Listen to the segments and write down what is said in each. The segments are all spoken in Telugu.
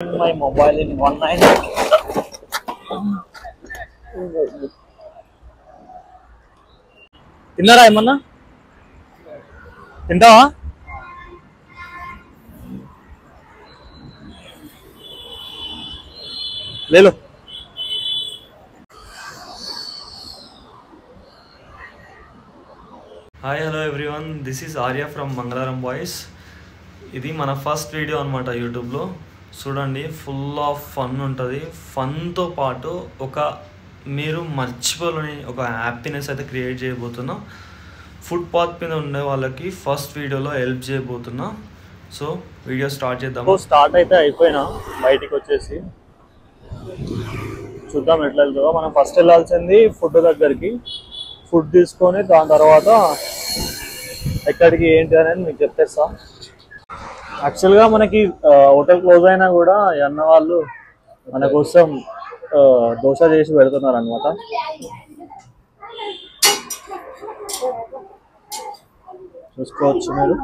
My mobile in 19. తిన్నారా ఏమన్నా? తింటావా? లేలో. Hi hello everyone, this is Arya from Mangalaram boys. ఇది మన ఫస్ట్ వీడియో అనమాట యూట్యూబ్లో. చూడండి, ఫుల్ ఆఫ్ ఫన్ ఉంటుంది. ఫన్తో పాటు మీరు మర్చిపోలేని ఒక హ్యాపీనెస్ అయితే క్రియేట్ చేయబోతున్నా. ఫుట్పాత్ మీద ఉండే వాళ్ళకి ఫస్ట్ వీడియోలో హెల్ప్ చేయబోతున్నా. సో వీడియో స్టార్ట్ చేద్దాం. స్టార్ట్ అయితే అయిపోయినా బయటికి వచ్చేసి చూద్దాం ఎట్లా వెళ్తుందో. మనం ఫస్ట్ వెళ్ళాల్సింది ఫుడ్ దగ్గరికి. ఫుడ్ తీసుకొని దాని తర్వాత ఎక్కడికి ఏంటి అనేది మీకు చెప్పేస్తా. యాక్చువల్గా మనకి హోటల్ క్లోజ్ అయినా కూడా అన్న వాళ్ళు మన కోసం దోశ చేసి పెడుతున్నారు అనమాట. చూసుకోవచ్చు మీరు.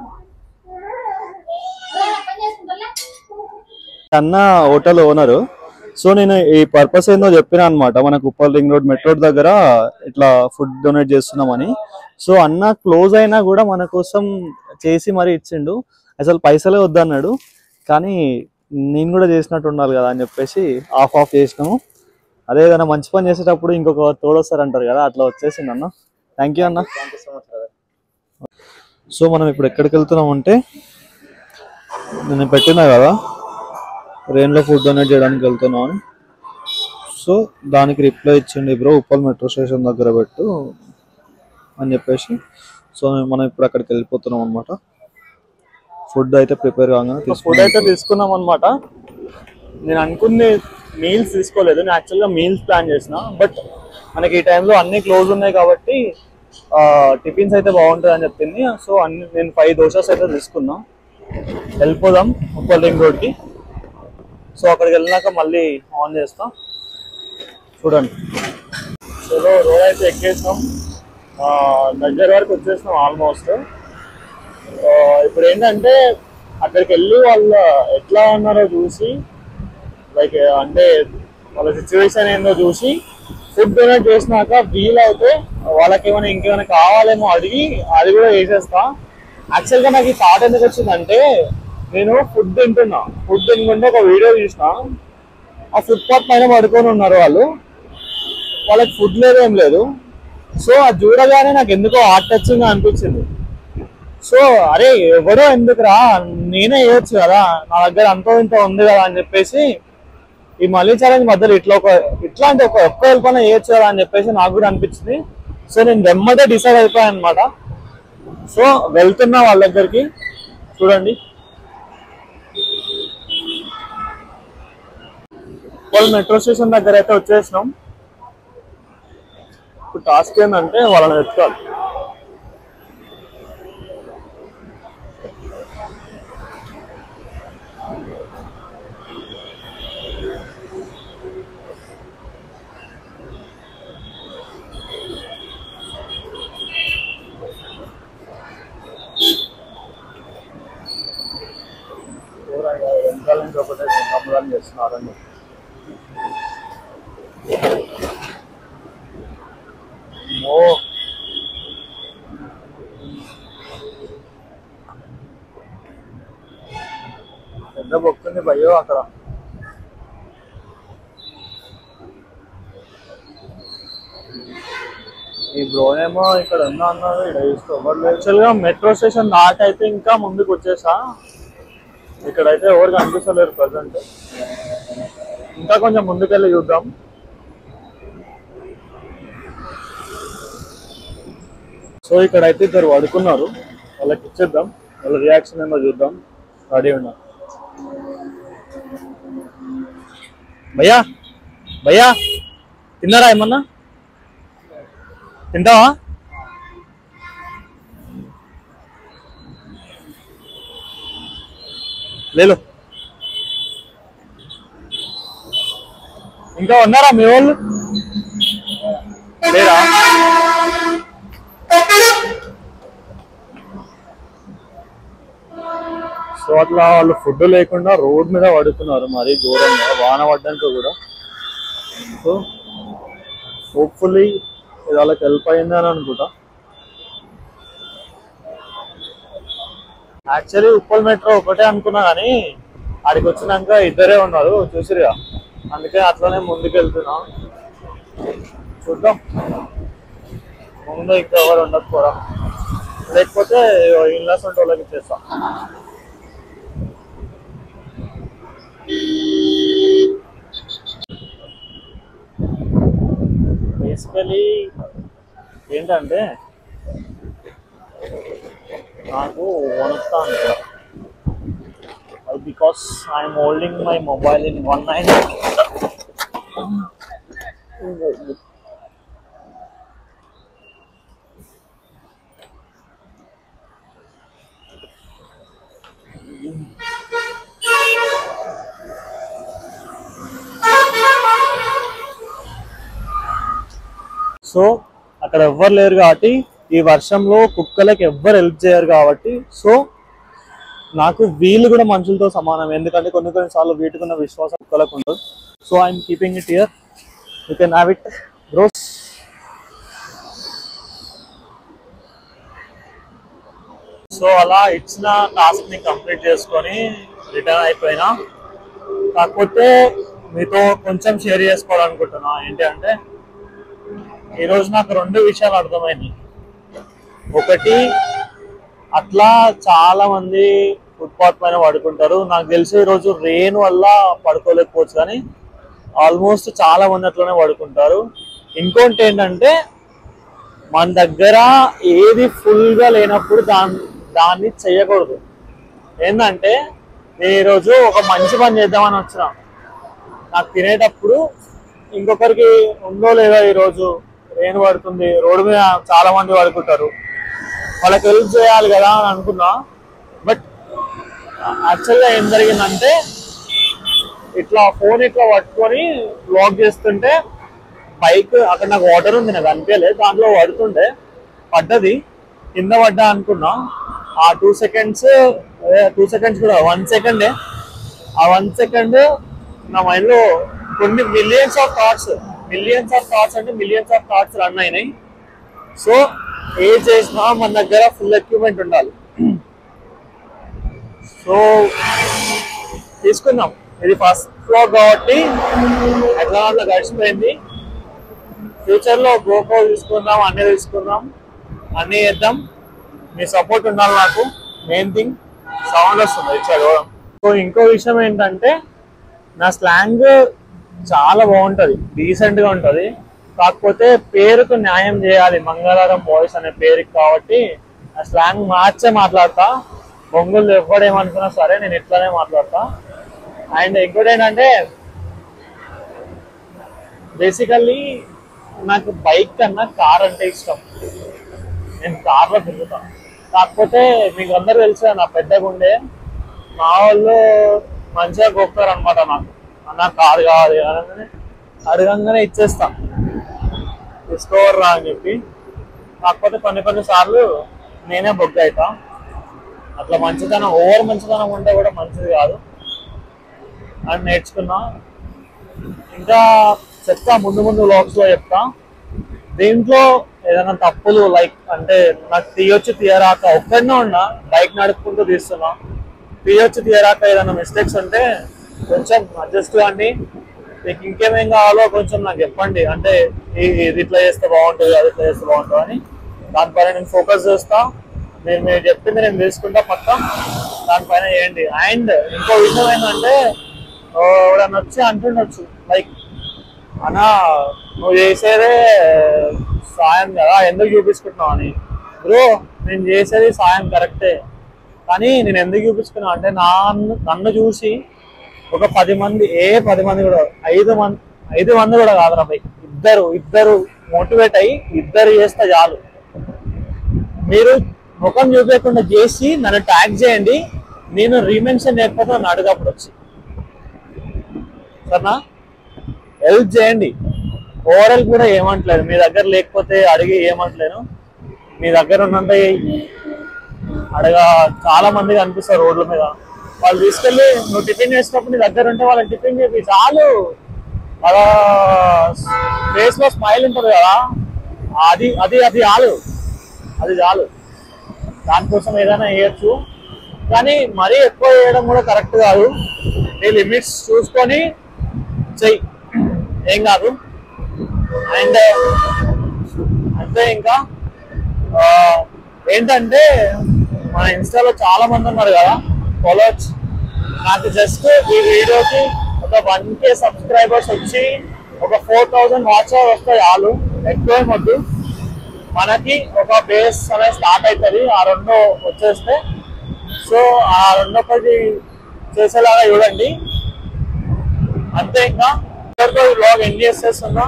అన్న హోటల్ ఓనరు. సో నేను ఈ పర్పస్ ఏందో చెప్పినా అనమాట. మనకు ఉప్పల్ రింగ్ రోడ్ మెట్రో దగ్గర ఇట్లా ఫుడ్ డొనేట్ చేస్తున్నామని. సో అన్న క్లోజ్ అయినా కూడా మన కోసం చేసి మరీ ఇచ్చిండు. అసలు పైసలే వద్దన్నాడు, కానీ నేను కూడా చేసినట్టు ఉండాలి కదా అని చెప్పేసి ఆఫ్ చేసినాము. అదే ఏదైనా మంచి పని చేసేటప్పుడు ఇంకొక తోడొస్తారంటారు కదా, అట్లా వచ్చేసింది అన్న. థ్యాంక్ యూ అన్న. సో మనం ఇప్పుడు ఎక్కడికి వెళ్తున్నాం అంటే, నేను పెట్టినా కదా రెయిన్లో ఫుడ్ డొనేట్ చేయడానికి వెళ్తున్నాం అని. సో దానికి రిప్లై ఇచ్చిండి, బ్రో ఉప్పల్ మెట్రో స్టేషన్ దగ్గర పెట్టు అని చెప్పేసి. సో మనం ఇప్పుడు అక్కడికి వెళ్ళిపోతున్నాం అనమాట. ఫుడ్ అయితే ప్రిపేర్ కాగానే ఫుడ్ అయితే తీసుకున్నాం అనమాట. నేను అనుకునే మీల్స్ తీసుకోలేదు, నేను యాక్చువల్గా మీల్స్ ప్లాన్ చేసిన. బట్ మనకి ఈ టైంలో అన్ని క్లోజ్ ఉన్నాయి కాబట్టి టిఫిన్స్ అయితే బాగుంటుంది అని చెప్పింది. సో నేను 5 దోశస్ అయితే తీసుకున్నా. వెళ్ళిపోదాం ఉప్పల్ రింగ్ రోడ్కి. సో అక్కడికి వెళ్ళినాక మళ్ళీ ఆన్ చేస్తాం, చూడండి. సో రోడ్ అయితే ఎక్కేసినాం, దగ్గర వరకు వచ్చేసినాం ఆల్మోస్ట్. ఇప్పుడు ఏంటంటే అక్కడికి వెళ్ళి వాళ్ళు ఎట్లా ఉన్నారో చూసి, లైక్ అంటే వాళ్ళ సిచ్యువేషన్ ఏందో చూసి ఫుడ్ డొనేట్ చేసినాక వీలైతే వాళ్ళకి ఏమైనా ఇంకేమైనా కావాలేమో అడిగి అది కూడా వేసేస్తా. యాక్చువల్గా నాకు ఈ థాట్ ఎందుకు వచ్చిందంటే, నేను ఫుడ్ తినుకుంటే ఒక వీడియో చూసిన. ఆ ఫుట్పాత్ పైన పడుకొని ఉన్నారు వాళ్ళు, వాళ్ళకి ఫుడ్ లేదు ఏం లేదు. సో అది చూడగానే నాకు ఎందుకో హార్ట్ టచింగ్ అనిపించింది. సో అరే ఎవరో ఎందుకురా, నేనే వేయచ్చు కదా, నా దగ్గర అంతో ఇంత ఉంది కదా అని చెప్పేసి ఈ మళ్ళీ ఛాలెంజ్ మధ్యలో ఇట్లాంటి ఒక్క హెల్ప్ అయినా వేయచ్చు కదా అని చెప్పేసి నాకు కూడా అనిపించింది. సో నేను వెమ్మటే డిసైడ్ అయిపోయాను అనమాట. సో వెళ్తున్నా వాళ్ళ దగ్గరికి. చూడండి, వాళ్ళు మెట్రో స్టేషన్ దగ్గర అయితే వచ్చేసినాం. ఇప్పుడు టాస్క్ ఏంటంటే వాళ్ళని వెతకాలి. వెనకాల నుంచి ఒకటే కమ్మదాన్ని చేస్తున్నారని. పెద్ద బొక్కుంది భయ్యో అక్కడ. ఈ బ్రోనేమో ఇక్కడ ఉన్నా అన్నారు, ఇక్కడ చూసుకోవాలి. యాక్చువల్గా మెట్రో స్టేషన్ దాటి అయితే ఇంకా ముందుకు వచ్చేసా. ఇక్కడైతే ఎవరు కనిపిస్తలేరు ప్రజెంట్. ఇంకా కొంచెం ముందుకెళ్ళి చూద్దాం. సో ఇక్కడైతే ఇద్దరు పడుకున్నారు, వాళ్ళకి ఇచ్చేద్దాం. వాళ్ళ రియాక్షన్ ఏమో చూద్దాం. రెడీ ఉన్నారు. భయ్యా భయ్యా తిన్నారా ఏమన్నా? తింటావా? లేలో. ఇంకా ఉన్నారా మీ వాళ్ళు? లేరా? సో అట్లా వాళ్ళు ఫుడ్ లేకుండా రోడ్ మీద పడుతున్నారు మరి ఘోరంగా, వాన పడ్డాక కూడా. సో హోప్ఫుల్లీ ఇది వాళ్ళకి హెల్ప్ అయింది అని అనుకుంటా. యాక్చువల్లీ ఉప్పల్ మెట్రో ఒకటే అనుకున్నా కానీ ఆడికి వచ్చినాక ఇద్దరే ఉన్నారు చూసిరుగా, అందుకే అట్లనే ముందుకు వెళ్తున్నా. చూద్దాం, ముందు ఇంకా ఎవరు ఉండకపోరా, లేకపోతే ఇన్లెస్ ఉంటే వాళ్ళకి ఇచ్చేస్తాం. బేసికలీ ఏంటంటే నాకు వణుకుతా అనుకో, because I'm holding my mobile in one hand. So అక్కడ ఎవ్వరు లేరు కాబట్టి, ఈ వర్షంలో కుక్కలకి ఎవ్వరు హెల్ప్ చేయరు కాబట్టి, సో నాకు వీళ్ళు కూడా మనుషులతో సమానం. ఎందుకంటే కొన్నిసార్లు వీటికున్న విశ్వాసం కుక్కలకు ఉండదు. So I'm keeping it here, you can have it bros. So అలా ఇచ్చిన టాస్క్ ని కంప్లీట్ చేసుకొని రిటర్న్ అయిపోయినా. కాకపోతే మీతో కొంచెం షేర్ చేసుకోవాలనుకుంటున్నా. ఏంటి అంటే ఈరోజు నాకు 2 విషయాలు అర్థమైనాయి. ఒకటి, అట్లా చాలా మంది ఫుట్పాత్ పైన పడుకుంటారు. నాకు తెలిసి ఈరోజు రెయిన్ వల్ల పడుకోలేకపోవచ్చు, కానీ ఆల్మోస్ట్ చాలా మంది అట్లనే పడుకుంటారు. ఇంకోటి ఏంటంటే మన దగ్గర ఏది ఫుల్గా లేనప్పుడు దాన్ని చెయ్యకూడదు. ఏంటంటే నేను ఈరోజు ఒక మంచి పని చేద్దామని వచ్చిన, నాకు తినేటప్పుడు ఇంకొకరికి ఉందో లేదో, ఈరోజు రెయిన్ పడుతుంది, రోడ్డు మీద చాలా మంది పడుకుంటారు, వాళ్ళకి హెల్ప్ చేయాలి కదా అని అనుకున్నా. బట్ యాక్చువల్గా ఏం జరిగిందంటే, ఇట్లా ఫోన్ ఇట్లా పట్టుకొని బ్లాక్ చేస్తుంటే బైక్ అక్కడ నాకు వాటర్ ఉంది, నాకు అనిపించలేదు, దాంట్లో పడుతుండే పడ్డది, కింద పడ్డా అనుకున్నా. ఆ 2 సెకండ్స్ కూడా 1 సెకండే. ఆ 1 సెకండ్ నా మైండ్లో కొన్ని మిలియన్స్ ఆఫ్ థాట్స్ అంటే మిలియన్స్ ఆఫ్ థాట్స్ రన్ అయినాయి. సో ఏం చేసినా మన దగ్గర ఫుల్ ఎక్విప్మెంట్ ఉండాలి. సో తీసుకున్నాం, ఇది ఫస్ట్ ఫ్లోర్ కాబట్టి ఎట్లా అట్లా గడిచిపోయింది. ఫ్యూచర్లో గోకో తీసుకుందాం, అన్నీ తీసుకుందాం, అన్నీ చేద్దాం. మీ సపోర్ట్ ఉండాలి నాకు, మెయిన్ థింగ్. సౌండ్ వస్తుంది ఇచ్చాడు. సో ఇంకో విషయం ఏంటంటే, నా స్లాంగ్ చాలా బాగుంటుంది, డీసెంట్గా ఉంటుంది. కాకపోతే పేరుకు న్యాయం చేయాలి, మంగళవారం బాయ్స్ అనే పేరుకి, కాబట్టి ఆ స్లాంగ్ మార్చే మాట్లాడతా. బొంగులు ఎవ్వడేమనుకున్నా సరే నేను ఇట్లానే మాట్లాడతా. అండ్ ఇంకోటి ఏంటంటే, బేసికల్లీ నాకు బైక్ కన్నా కార్ అంటే ఇష్టం. నేను కార్లో తిరుగుతాను. కాకపోతే మీకు అందరూ తెలుసు నా పెద్దగా ఉండే, మా వాళ్ళు మంచిగా గొప్పరు అనమాట. నాకు కారు కావాలి అనగానే అడగంగానే ఇచ్చేస్తా, తీసుకోవర్రా అని చెప్పి. కాకపోతే కొన్ని సార్లు నేనే బొగ్గ అవుతా. అట్లా మంచితనం, ఓవర్ మంచితనం ఉంటే కూడా మంచిది కాదు అని నేర్చుకున్నా. ఇంకా చెప్తా, ముందు వ్లాగ్స్లో చెప్తా. దీంట్లో ఏదైనా తప్పులు లైక్ అంటే నాకు తీయొచ్చు తీయరాక, ఒక్కడనే ఉన్నా బైక్ నడుపుకుంటూ తీస్తున్నా, తీయొచ్చు తీయరాక ఏదైనా మిస్టేక్స్ ఉంటే కొంచెం అడ్జస్ట్ కాండి. మీకు ఇంకేమేం కావాలో కొంచెం నాకు చెప్పండి. అంటే ఇది ఇట్లా చేస్తే బాగుంటుంది, అది ఇట్లా చేస్తే బాగుంటుంది అని. దానిపైన నేను ఫోకస్ చేస్తా. మీరు చెప్పింది నేను తీసుకుంటా పక్క, దానిపైన చేయండి. అండ్ ఇంకో విషయం ఏంటంటే, ఎవడన్నా వచ్చి అంటుండొచ్చు లైక్, అన్నా నువ్వు చేసేదే సాయం కదా, ఎందుకు చూపించుకుంటున్నావు అని. బ్రో, నేను చేసేది సాయం కరెక్టే, కానీ నేను ఎందుకు చూపించుకున్నా అంటే, నన్ను చూసి ఒక 10 మంది, 10 మంది కూడా 5 మంది కూడా కాదు రా, ఇద్దరు మోటివేట్ అయ్యి ఇద్దరు చేస్తే చాలు. మీరు ముఖం చూపించకుండా చేసి నన్ను ట్యాగ్ చేయండి, నేను రీమెన్షన్ లేకపోతే నన్ను అడుగప్పుడు వచ్చి, సరేనా? హెల్ప్ చేయండి. ఓవరాల్ కూడా ఏమంటలేదు, మీ దగ్గర లేకపోతే అడిగి ఏమంటలేను. మీ దగ్గర ఉన్నంత చాలా మందిగా అనిపిస్తారు రోడ్ల మీద, వాళ్ళు తీసుకెళ్ళి నువ్వు టిఫిన్ చేసినప్పుడు నీ దగ్గర ఉంటే వాళ్ళని టిఫిన్ చెప్పి చాలు. వాళ్ళ ఫేస్ లో స్మైల్ ఉంటుంది కదా, అది అది అది చాలు, అది చాలు. దానికోసం ఏదైనా వేయచ్చు, కానీ మరీ ఎక్కువ వేయడం కూడా కరెక్ట్ కాదు. నీ లిమిట్స్ చూసుకొని చెయ్యి, ఏం కాదు. అండ్ అంటే ఇంకా ఏంటంటే మన ఇన్స్టాలో చాలా మంది ఉన్నారు కదా ఫాలోవర్స్. నాకు జస్ట్ ఈ వీడియోకి ఒక 1K సబ్స్క్రైబర్స్ వచ్చి ఒక 4000 వాచ్ అవర్ వస్తాయి చాలు, ఎక్కువ వద్దు. మనకి ఒక బేస్ అనేది స్టార్ట్ అవుతుంది, ఆ 2 వచ్చేస్తే. సో ఆ 2 ఒకటి చేసేలాగా చూడండి అంతే. ఇంకా వ్లాగ్ ఎండ్ చేసేస్తున్నా.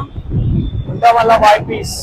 ఉంటా మళ్ళీ. Bye, piece.